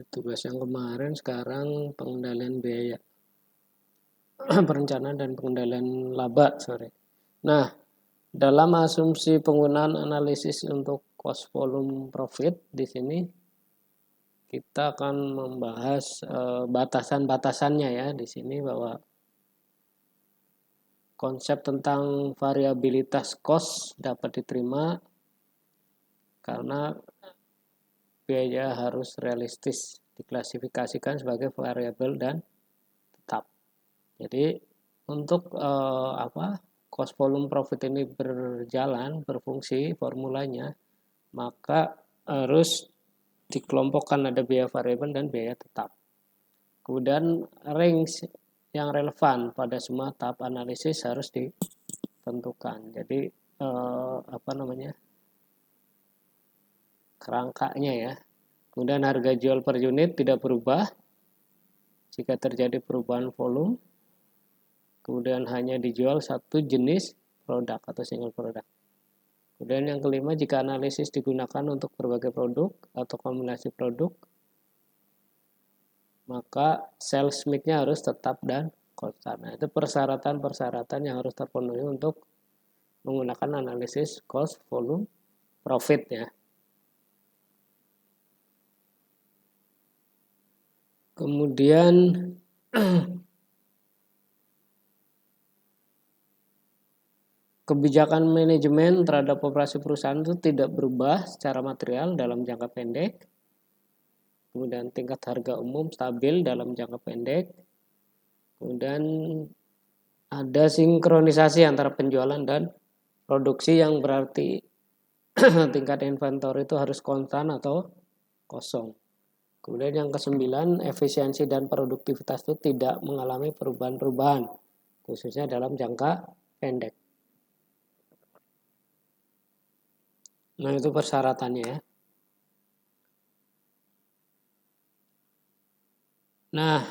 Tugas yang kemarin sekarang pengendalian biaya. Perencanaan dan pengendalian laba, sorry. Nah, dalam asumsi penggunaan analisis untuk cost volume profit di sini kita akan membahas batasan-batasannya ya di sini, bahwa konsep tentang variabilitas cost dapat diterima karena biaya harus realistis diklasifikasikan sebagai variabel dan tetap. Jadi untuk cost volume profit ini berjalan, berfungsi formulanya, maka harus dikelompokkan ada biaya variabel dan biaya tetap. Kemudian range yang relevan pada semua tahap analisis harus ditentukan. Jadi kerangkanya ya. Kemudian harga jual per unit tidak berubah jika terjadi perubahan volume. Kemudian hanya dijual satu jenis produk atau single product. Kemudian yang kelima, jika analisis digunakan untuk berbagai produk atau kombinasi produk, maka sales mix-nya harus tetap dan konstan. Nah, itu persyaratan-persyaratan yang harus terpenuhi untuk menggunakan analisis cost volume profit ya. Kemudian kebijakan manajemen terhadap operasi perusahaan itu tidak berubah secara material dalam jangka pendek. Kemudian tingkat harga umum stabil dalam jangka pendek. Kemudian ada sinkronisasi antara penjualan dan produksi, yang berarti tingkat inventory itu harus konstan atau kosong. Kemudian yang kesembilan, efisiensi dan produktivitas itu tidak mengalami perubahan-perubahan, khususnya dalam jangka pendek. Nah, itu persyaratannya ya. Nah,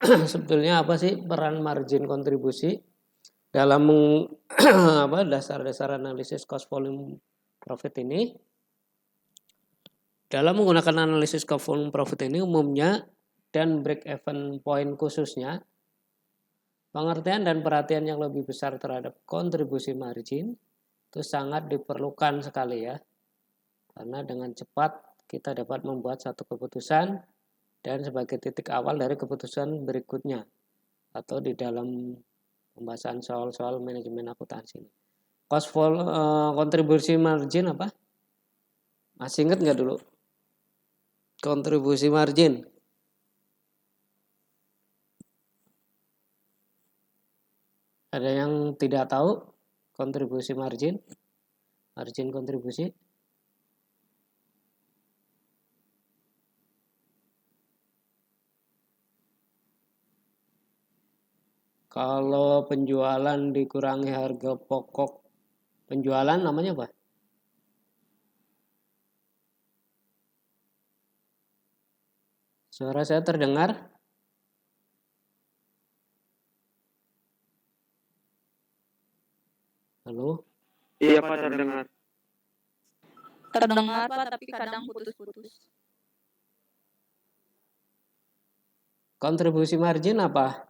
sebetulnya apa sih peran margin kontribusi dalam dasar-dasar analisis cost volume profit ini? Dalam menggunakan analisis cost volume profit ini umumnya dan break even point khususnya, pengertian dan perhatian yang lebih besar terhadap kontribusi margin itu sangat diperlukan sekali ya. Karena dengan cepat kita dapat membuat satu keputusan dan sebagai titik awal dari keputusan berikutnya atau di dalam pembahasan soal-soal manajemen akuntansi. Kontribusi margin apa? Masih ingat nggak dulu? Kontribusi margin. Ada yang tidak tahu kontribusi margin? Margin kontribusi? Kalau penjualan dikurangi harga pokok penjualan namanya apa? Suara saya terdengar? Halo? Iya Pak, terdengar. Terdengar Pak, tapi kadang putus-putus. Kontribusi margin apa?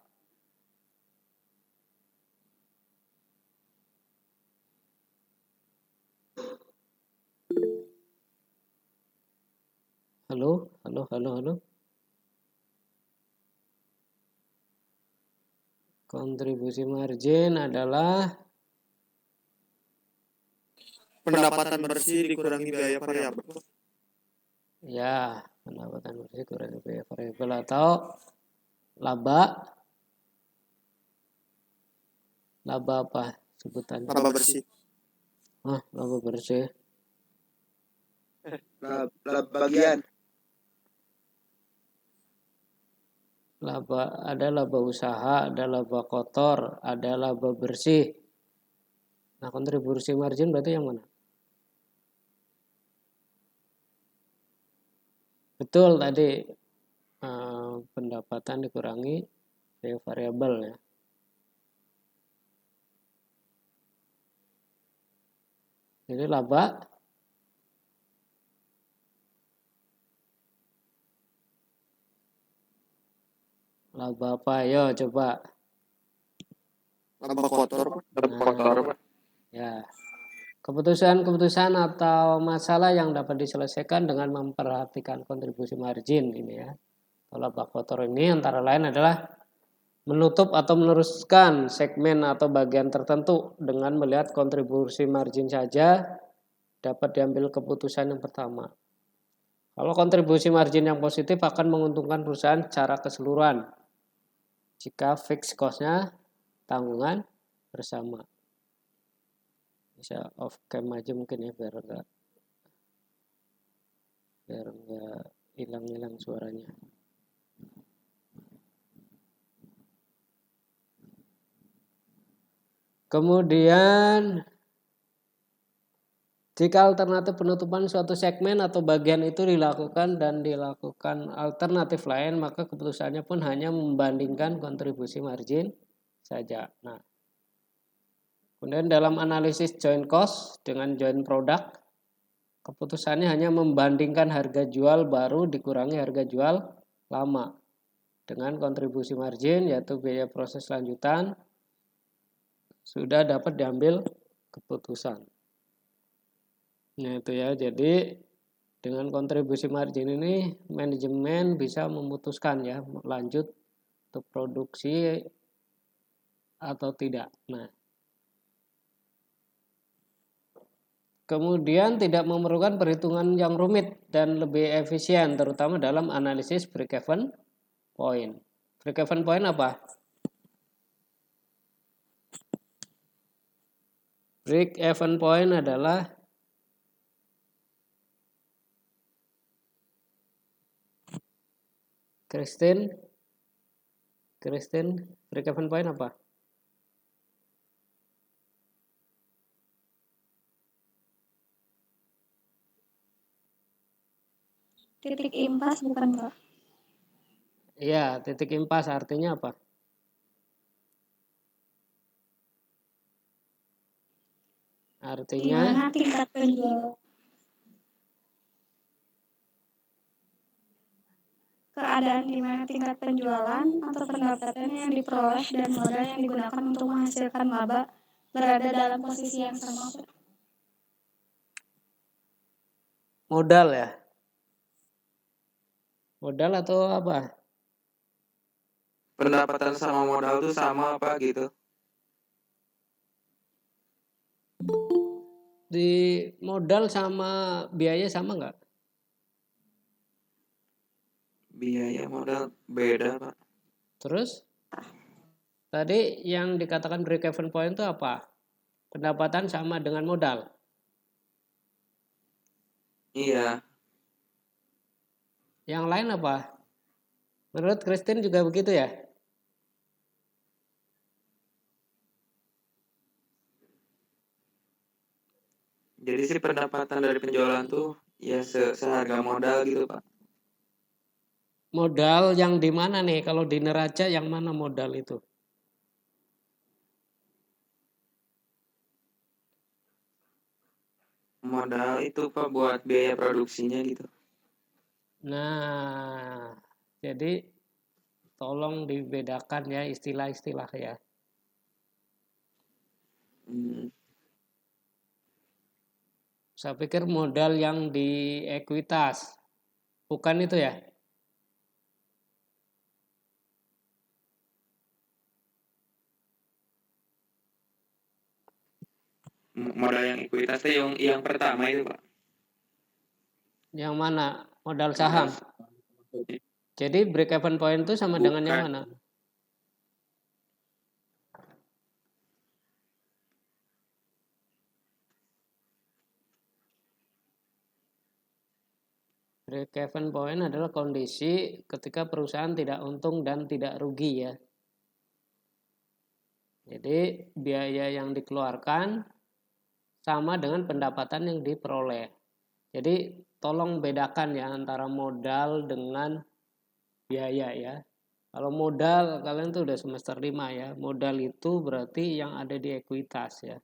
Halo? Kontribusi margin adalah Pendapatan bersih dikurangi biaya variabel. ya, pendapatan bersih kurangi biaya variabel atau laba. Laba apa sebutannya? Laba bersih. Laba bersih. Laba bagian. Laba, ada laba usaha, ada laba kotor, ada laba bersih. Nah, kontribusi margin berarti yang mana? Betul tadi, pendapatan dikurangi biaya variabel ya. Jadi laba Laba apa? Ayo coba. Laba kotor, Pak. Nah, ya. Keputusan-keputusan atau masalah yang dapat diselesaikan dengan memperhatikan kontribusi margin ini ya. Laba kotor ini antara lain adalah menutup atau meneruskan segmen atau bagian tertentu dengan melihat kontribusi margin saja dapat diambil keputusan yang pertama. Kalau kontribusi margin yang positif akan menguntungkan perusahaan secara keseluruhan jika fixed cost-nya tanggungan bersama. Bisa off cam aja mungkin ya biar enggak hilang-hilang suaranya. Kemudian jika alternatif penutupan suatu segmen atau bagian itu dilakukan dan dilakukan alternatif lain, maka keputusannya pun hanya membandingkan kontribusi margin saja. Nah, kemudian dalam analisis joint cost dengan joint product, keputusannya hanya membandingkan harga jual baru dikurangi harga jual lama dengan kontribusi margin yaitu biaya proses lanjutan sudah dapat diambil keputusan. Nah itu ya, jadi dengan kontribusi margin ini manajemen bisa memutuskan ya lanjut untuk produksi atau tidak. Nah, kemudian tidak memerlukan perhitungan yang rumit dan lebih efisien terutama dalam analisis break-even point. Break-even point apa? Break-even point adalah Christine, break-even point apa? Titik impas bukan, Pak? Iya, titik impas artinya apa? Artinya Gimana tingkat penjualan? Keadaan di mana tingkat penjualan atau pendapatan yang diperoleh dan modal yang digunakan untuk menghasilkan laba berada dalam posisi yang sama, Pak. modal ya? Modal atau apa? Pendapatan sama modal tuh sama apa gitu? Di modal sama biaya sama nggak? Biaya modal beda, Pak. Terus tadi yang dikatakan break-even point itu apa? Pendapatan sama dengan modal. Iya. Yang lain apa? Menurut Christine juga begitu ya? Jadi sih pendapatan dari penjualan tuh ya seharga modal gitu, Pak. Modal yang di mana nih? Kalau di neraca yang mana modal itu? Modal itu Pak buat biaya produksinya gitu. Nah, jadi tolong dibedakan ya istilah-istilah ya. Saya pikir modal yang di ekuitas. Bukan itu ya? Modal yang ekuitas itu yang pertama itu, Pak. Yang mana? Modal saham. Jadi break even point itu sama dengan yang mana? Break even point adalah kondisi ketika perusahaan tidak untung dan tidak rugi ya. Jadi biaya yang dikeluarkan sama dengan pendapatan yang diperoleh. Jadi tolong bedakan ya antara modal dengan biaya ya. Kalau modal kalian tuh udah semester 5 ya. Modal itu berarti yang ada di ekuitas ya.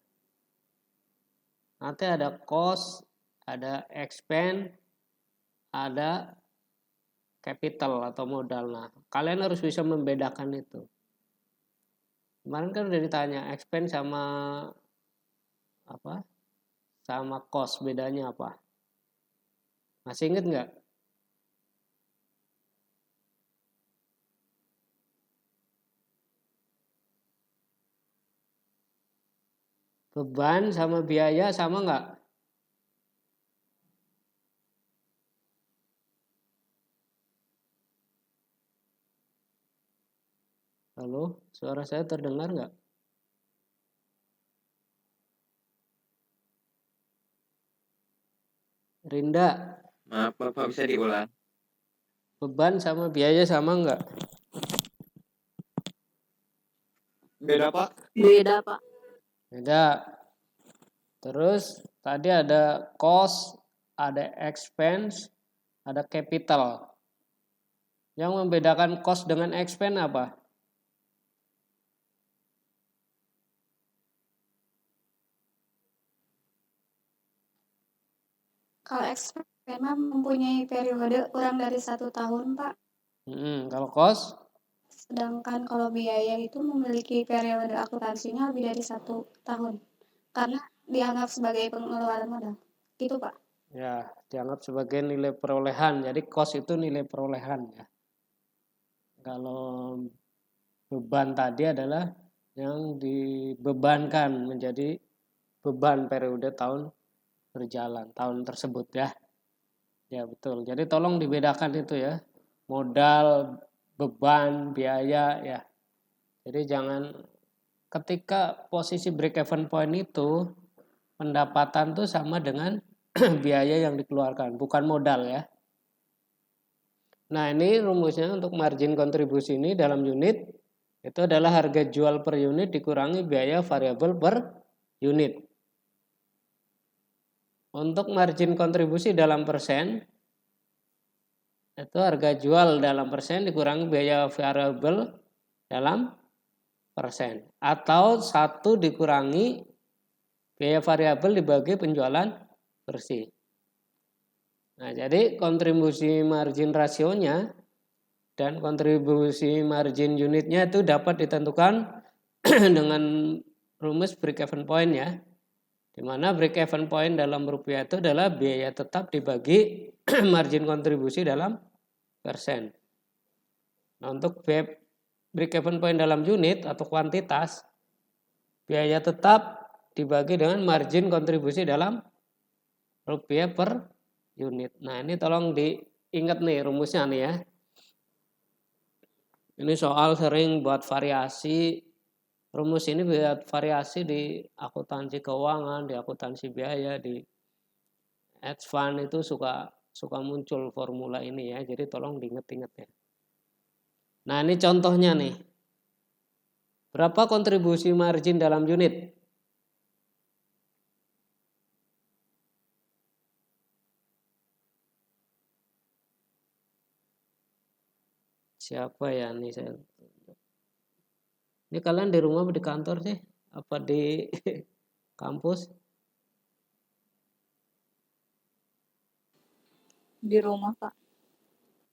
Nanti ada cost, ada expense, ada capital atau modal. Nah, kalian harus bisa membedakan itu. Kemarin kan udah ditanya expense sama apa? Sama cost, bedanya apa? Masih inget nggak? Beban sama biaya sama nggak? Halo, suara saya terdengar nggak? Rinda, Maaf Bapak, bisa diulang? beban sama biaya sama nggak? Beda Pak. Beda, Pak. Beda. Terus tadi ada cost, ada expense, ada capital. Yang membedakan cost dengan expense apa? Kalau expense memang mempunyai periode kurang dari 1 tahun, Pak. Kalau cost? Sedangkan kalau biaya itu memiliki periode akuntansinya lebih dari 1 tahun. Karena dianggap sebagai pengeluaran modal. Gitu, Pak. Ya, dianggap sebagai nilai perolehan. Jadi cost itu nilai perolehan ya. Kalau beban tadi adalah yang dibebankan menjadi beban periode tahun berjalan, tahun tersebut ya. Ya betul. Jadi tolong dibedakan itu ya. Modal, beban, biaya ya. Jadi jangan ketika posisi break even point itu pendapatan tuh sama dengan biaya yang dikeluarkan, bukan modal ya. Nah, ini rumusnya untuk margin kontribusi ini dalam unit itu adalah harga jual per unit dikurangi biaya variabel per unit. Untuk margin kontribusi dalam persen itu harga jual dalam persen dikurangi biaya variabel dalam persen, atau 1 dikurangi biaya variabel dibagi penjualan bersih. Nah, jadi kontribusi margin rasionya dan kontribusi margin unitnya itu dapat ditentukan dengan rumus break even point ya. Di mana break even point dalam rupiah itu adalah biaya tetap dibagi margin kontribusi dalam persen. Nah, untuk break even point dalam unit atau kuantitas, biaya tetap dibagi dengan margin kontribusi dalam rupiah per unit. Nah, ini tolong diingat nih rumusnya nih ya. Ini soal sering buat variasi. Rumus ini buat variasi di akuntansi keuangan, di akuntansi biaya, di hedge fund itu suka muncul formula ini ya. Jadi tolong diingat-ingat ya. Nah, ini contohnya nih. Berapa kontribusi margin dalam unit? Siapa ya nih saya? Ini kalian di rumah apa di kantor sih? Apa di kampus? Di rumah, Pak.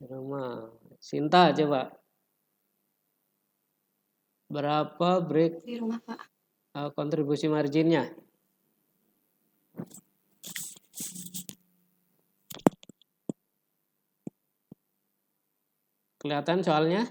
Di rumah. Sinta coba. Berapa break Di rumah, Pak. kontribusi marginnya? Kelihatan soalnya?